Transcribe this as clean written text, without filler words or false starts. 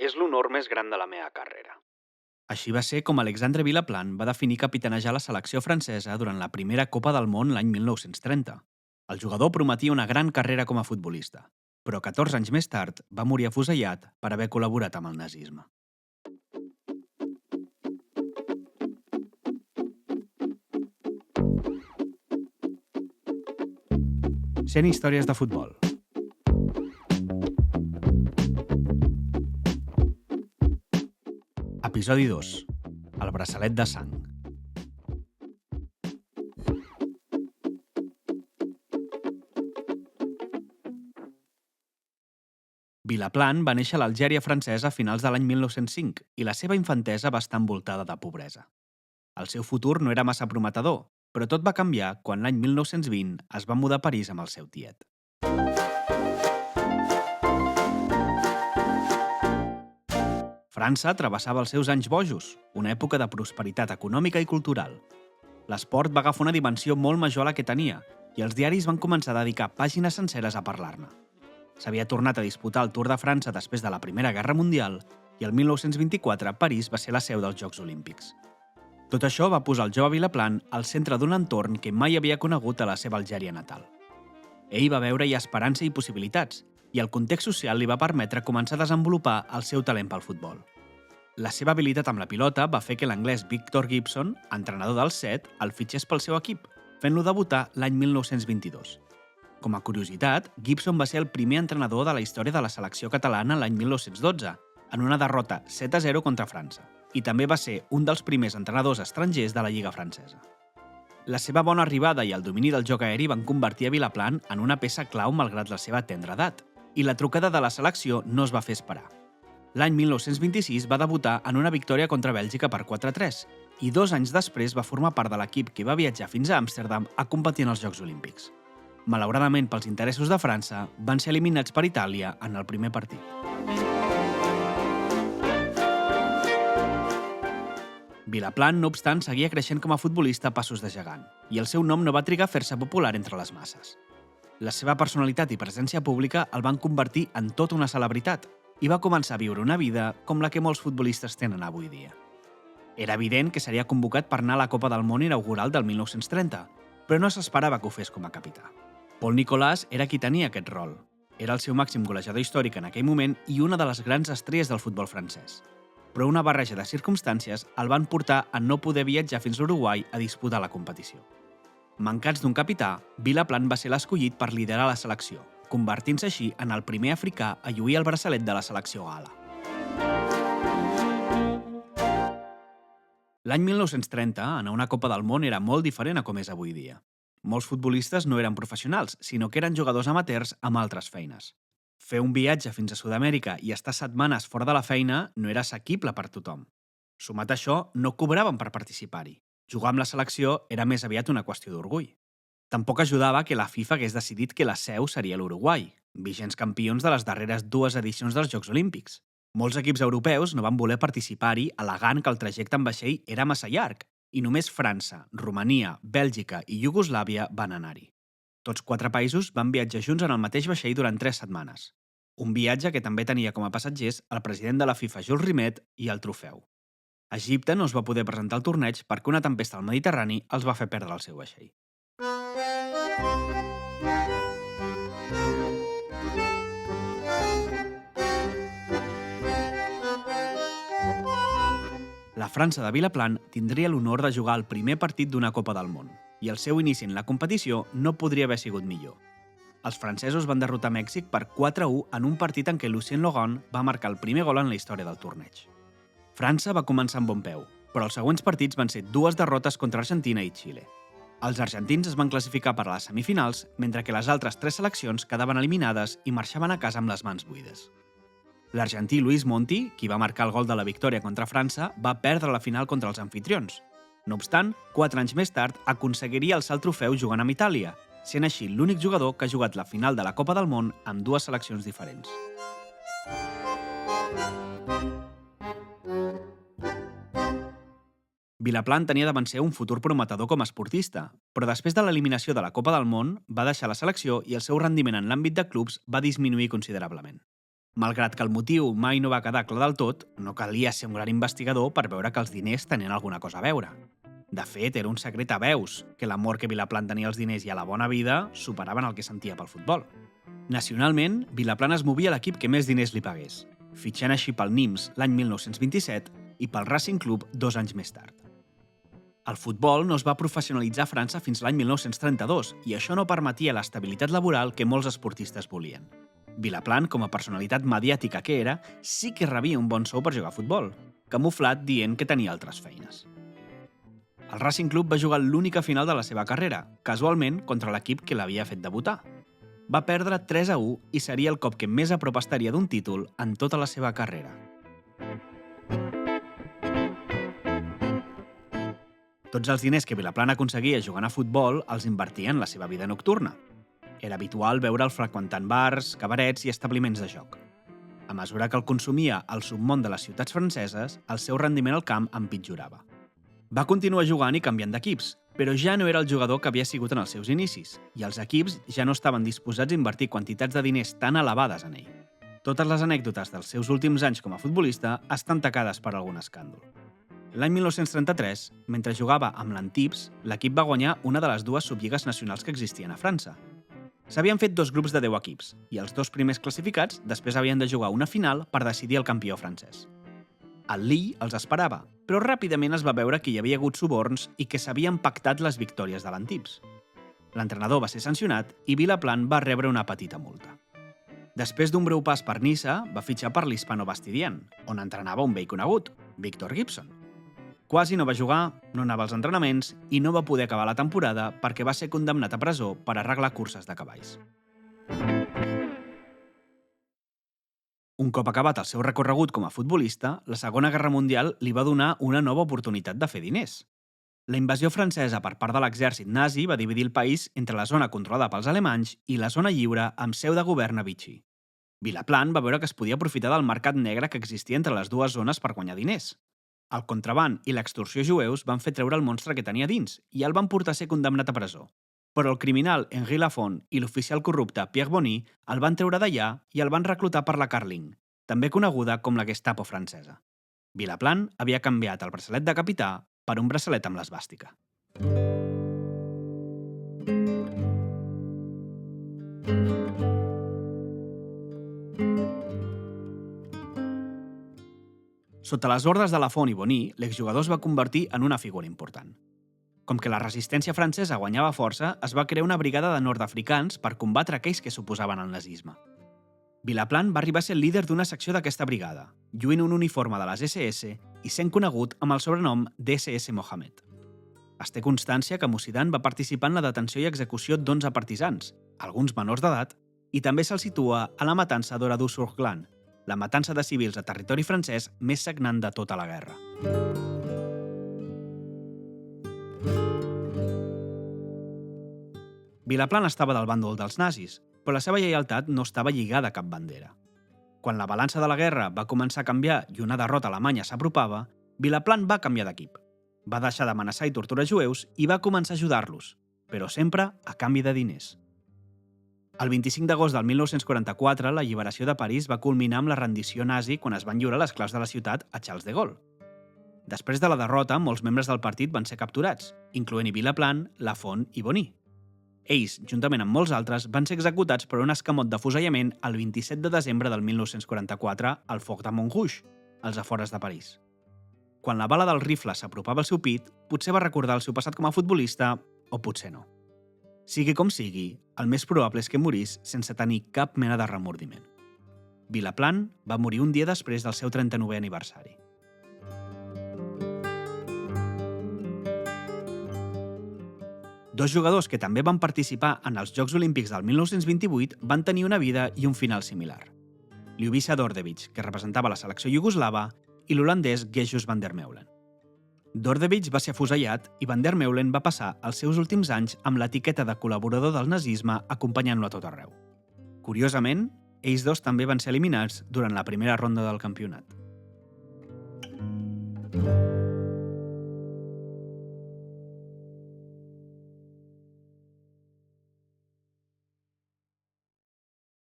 és l'honor més gran de la meva carrera. Així va ser com Alexandre Vilaplan va definir capitanejar la selecció francesa durant la primera Copa del Món l'any 1930. El jugador prometia una gran carrera com a futbolista, però 14 anys més tard va morir afusellat per haver col·laborat amb el nazisme. Sent històries de futbol. Episodi 2. El braçalet de sang. Vilaplan va néixer a l'Algèria francesa a finals de l'any 1905 i la seva infantesa va estar envoltada de pobresa. El seu futur no era massa prometedor, però tot va canviar quan l'any 1920 es va mudar a París amb el seu tiet. França travessava els seus anys bojos, una època de prosperitat econòmica i cultural. L'esport va agafar una dimensió molt major a la que tenia i els diaris van començar a dedicar pàgines senceres a parlar-ne. S'havia tornat a disputar el Tour de França després de la Primera Guerra Mundial i el 1924 París va ser la seu dels Jocs Olímpics. Tot això va posar el jove Vilaplan al centre d'un entorn que mai havia conegut a la seva Algèria natal. Ell va veure-hi esperança i possibilitats, i el context social li va permetre començar a desenvolupar el seu talent pel futbol. La seva habilitat amb la pilota va fer que l'anglès Victor Gibson, entrenador del Set, el fitxés pel seu equip, fent-lo debutar l'any 1922. Com a curiositat, Gibson va ser el primer entrenador de la història de la selecció catalana l'any 1912, en una derrota 7-0 contra França, i també va ser un dels primers entrenadors estrangers de la Lliga francesa. La seva bona arribada i el domini del joc aeri van convertir a Vilaplan en una peça clau malgrat la seva tendra edat, i la trucada de la selecció no es va fer esperar. L'any 1926 va debutar en una victòria contra Bèlgica per 4-3 i 2 anys després va formar part de l'equip que va viatjar fins a Amsterdam a competir en els Jocs Olímpics. Malauradament, pels interessos de França, van ser eliminats per Itàlia en el primer partit. Vilaplan, no obstant, seguia creixent com a futbolista a passos de gegant, i el seu nom no va trigar a fer-se popular entre les masses. La seva personalitat i presència pública el van convertir en tota una celebritat i va començar a viure una vida com la que molts futbolistes tenen avui dia. Era evident que seria convocat per anar a la Copa del Món inaugural del 1930, però no s'esperava que ho fes com a capità. Paul Nicolas era qui tenia aquest rol. Era el seu màxim golejador històric en aquell moment i una de les grans estrelles del futbol francès. Però una barreja de circumstàncies el van portar a no poder viatjar fins a Uruguai a disputar la competició. Mancats d'un capità, Vilaplan va ser l'escollit per liderar la selecció, convertint-se així en el primer africà a lluir el braçalet de la selecció gala. L'any 1930, anar a una Copa del Món era molt diferent a com és avui dia. Molts futbolistes no eren professionals, sinó que eren jugadors amateurs amb altres feines. Fer un viatge fins a Sud-amèrica i estar setmanes fora de la feina no era assequible per tothom. Sumat a això, no cobraven per participar-hi. Jugar amb la selecció era més aviat una qüestió d'orgull. Tampoc ajudava que la FIFA hagués decidit que la seu seria l'Uruguai, vigents campions de les darreres 2 edicions dels Jocs Olímpics. Molts equips europeus no van voler participar-hi al·legant que el trajecte en vaixell era massa llarg, i només França, Romania, Bèlgica i Iugoslàvia van anar-hi. Tots 4 països van viatjar junts en el mateix vaixell durant 3 setmanes. Un viatge que també tenia com a passatgers el president de la FIFA Jules Rimet i el trofeu. Egipte no es va poder presentar al torneig perquè una tempesta al Mediterrani els va fer perdre el seu vaixell. La França de Vilaplan tindria l'honor de jugar el primer partit d'una Copa del Món, i el seu inici en la competició no podria haver sigut millor. Els francesos van derrotar Mèxic per 4-1 en un partit en què Lucien Laurent va marcar el primer gol en la història del torneig. França va començar amb bon peu, però els següents partits van ser 2 derrotes contra Argentina i Xile. Els argentins es van classificar per a les semifinals, mentre que les altres 3 seleccions quedaven eliminades i marxaven a casa amb les mans buides. L'argentí Luis Monti, qui va marcar el gol de la victòria contra França, va perdre la final contra els anfitrions. No obstant, 4 anys més tard aconseguiria alçar el trofeu jugant amb Itàlia, sent així l'únic jugador que ha jugat la final de la Copa del Món amb 2 seleccions diferents. Vilaplan tenia davant seu un futur prometedor com a esportista, però després de l'eliminació de la Copa del Món va deixar la selecció i el seu rendiment en l'àmbit de clubs va disminuir considerablement. Malgrat que el motiu mai no va quedar clar del tot, no calia ser un gran investigador per veure que els diners tenien alguna cosa a veure. De fet, era un secret a veus que l'amor que Vilaplan tenia als diners i a la bona vida superaven el que sentia pel futbol. Nacionalment, Vilaplan es movia a l'equip que més diners li pagués, fitxant així pel Nimes l'any 1927 i pel Racing Club 2 anys més tard. El futbol no es va professionalitzar a França fins l'any 1932 i això no permetia l'estabilitat laboral que molts esportistes volien. Vilaplan, com a personalitat mediàtica que era, sí que rebia un bon sou per jugar a futbol, camuflat dient que tenia altres feines. El Racing Club va jugar l'única final de la seva carrera, casualment contra l'equip que l'havia fet debutar. Va perdre 3-1 i seria el cop que més a prop estaria d'un títol en tota la seva carrera. Tots els diners que Vilaplan aconseguia jugant a futbol els invertia en la seva vida nocturna. Era habitual veure'l freqüentant bars, cabarets i establiments de joc. A mesura que el consumia al submón de les ciutats franceses, el seu rendiment al camp empitjorava. Va continuar jugant i canviant d'equips, però ja no era el jugador que havia sigut en els seus inicis, i els equips ja no estaven disposats a invertir quantitats de diners tan elevades en ell. Totes les anècdotes dels seus últims anys com a futbolista estan tacades per algun escàndol. L'any 1933, mentre jugava amb l'Antibes, l'equip va guanyar una de les dues sublligues nacionals que existien a França. S'havien fet 2 grups de 10 equips, i els 2 primers classificats després havien de jugar una final per decidir el campió francès. El Lille els esperava, però ràpidament es va veure que hi havia hagut suborns i que s'havien pactat les victòries de l'Antibes. L'entrenador va ser sancionat i Vilaplan va rebre una petita multa. Després d'un breu pas per Niça, va fitxar per l'Hispano Bastidien, on entrenava un vell conegut, Victor Gibson. Quasi no va jugar, no anava als entrenaments i no va poder acabar la temporada perquè va ser condemnat a presó per arreglar curses de cavalls. Un cop acabat el seu recorregut com a futbolista, la Segona Guerra Mundial li va donar una nova oportunitat de fer diners. La invasió francesa per part de l'exèrcit nazi va dividir el país entre la zona controlada pels alemanys i la zona lliure amb seu de govern a Vichy. Vilaplan va veure que es podia aprofitar del mercat negre que existia entre les dues zones per guanyar diners. El contraban i l'extorsió jueus van fer treure el monstre que tenia dins i el van portar a ser condemnat a presó. Però el criminal Henri Lafont i l'oficial corrupte Pierre Bonny el van treure d'allà i el van reclutar per la Carling, també coneguda com la Gestapo francesa. Vilaplan havia canviat el braçalet de capità per un braçalet amb l'esvàstica. Sota les ordres de Lafont i Bonny, l'exjugador es va convertir en una figura important. Com que la resistència francesa guanyava força, es va crear una brigada de nord-africans per combatre aquells que s'oposaven al nazisme. Vilaplan va arribar a ser el líder d'una secció d'aquesta brigada, lluint un uniforme de les SS i sent conegut amb el sobrenom d'SS Mohammed. Es té constància que Mussidan va participar en la detenció i execució d'11 partisans, alguns menors d'edat, i també se'l situa a la matança d'Oradou-sur-Glane, la matança de civils a territori francès més sagnant de tota la guerra. Vilaplan estava del bàndol dels nazis, però la seva lleialtat no estava lligada a cap bandera. Quan la balança de la guerra va començar a canviar i una derrota alemanya s'apropava, Vilaplan va canviar d'equip. Va deixar d'amenaçar i torturar jueus i va començar a ajudar-los, però sempre a canvi de diners. El 25 d'agost del 1944, la lliberació de París va culminar amb la rendició nazi quan es van lliurar les claus de la ciutat a Charles de Gaulle. Després de la derrota, molts membres del partit van ser capturats, incloent-hi Vilaplan, Lafont i Bonny. Ells, juntament amb molts altres, van ser executats per un escamot d'afusellament el 27 de desembre del 1944 al foc de Montrouge, als afores de París. Quan la bala del rifle s'apropava al seu pit, potser va recordar el seu passat com a futbolista, o potser no. Sigui com sigui, el més probable és que morís sense tenir cap mena de remordiment. Vilaplan va morir un dia després del seu 39è aniversari. Dos jugadors que també van participar en els Jocs Olímpics del 1928 van tenir una vida i un final similar. Ljubiša Đorđević, que representava la selecció iugoslava, i l'holandès Gejus van der Meulen. Đorđević va ser afusellat i Van der Meulen va passar els seus últims anys amb l'etiqueta de col·laborador del nazisme acompanyant-lo a tot arreu. Curiosament, ells dos també van ser eliminats durant la primera ronda del campionat.